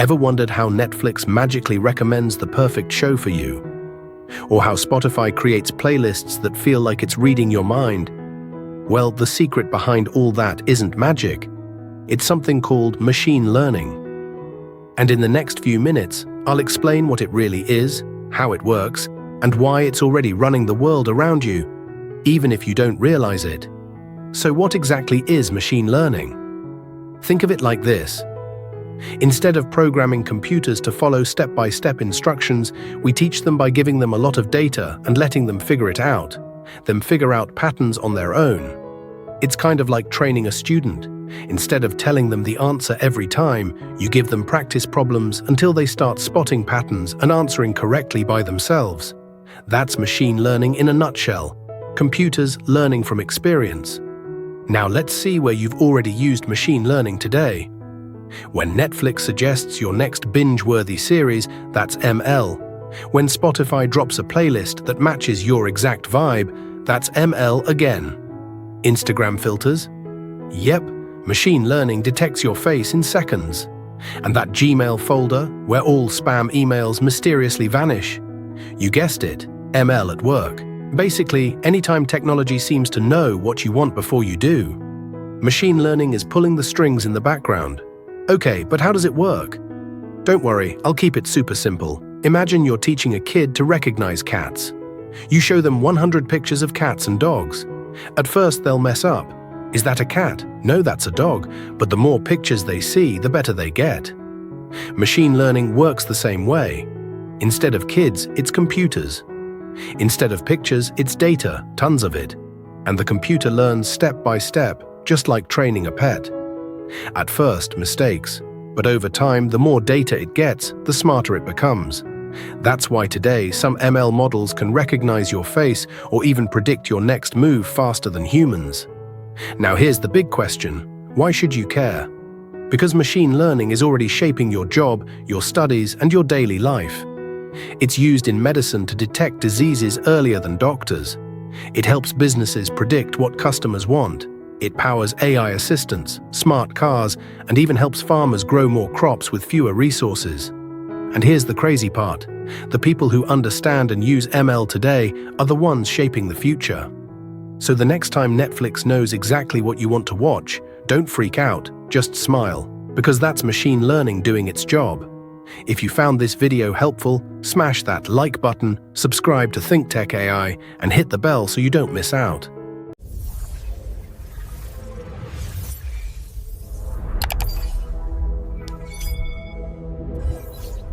Ever wondered how Netflix magically recommends the perfect show for you? Or how Spotify creates playlists that feel like it's reading your mind? Well, the secret behind all that isn't magic. It's something called machine learning. And in the next few minutes, I'll explain what it really is, how it works, and why it's already running the world around you, even if you don't realize it. So what exactly is machine learning? Think of it like this. Instead of programming computers to follow step-by-step instructions, we teach them by giving them a lot of data and letting them figure it out, then figure out patterns on their own. It's kind of like training a student. Instead of telling them the answer every time, you give them practice problems until they start spotting patterns and answering correctly by themselves. That's machine learning in a nutshell. Computers learning from experience. Now let's see where you've already used machine learning today. When Netflix suggests your next binge-worthy series, that's ML. When Spotify drops a playlist that matches your exact vibe, that's ML again. Instagram filters? Yep, machine learning detects your face in seconds. And that Gmail folder, where all spam emails mysteriously vanish? You guessed it, ML at work. Basically, anytime technology seems to know what you want before you do, machine learning is pulling the strings in the background. Okay, but how does it work? Don't worry, I'll keep it super simple. Imagine you're teaching a kid to recognize cats. You show them 100 pictures of cats and dogs. At first, they'll mess up. Is that a cat? No, that's a dog. But the more pictures they see, the better they get. Machine learning works the same way. Instead of kids, it's computers. Instead of pictures, it's data, tons of it. And the computer learns step by step, just like training a pet. At first, mistakes, but over time, the more data it gets, the smarter it becomes. That's why today, some ML models can recognize your face or even predict your next move faster than humans. Now here's the big question. Why should you care? Because machine learning is already shaping your job, your studies, and your daily life. It's used in medicine to detect diseases earlier than doctors. It helps businesses predict what customers want. It powers AI assistants, smart cars, and even helps farmers grow more crops with fewer resources. And here's the crazy part. The people who understand and use ML today are the ones shaping the future. So the next time Netflix knows exactly what you want to watch, don't freak out, just smile, because that's machine learning doing its job. If you found this video helpful, smash that like button, subscribe to ThinktechAI, and hit the bell so you don't miss out.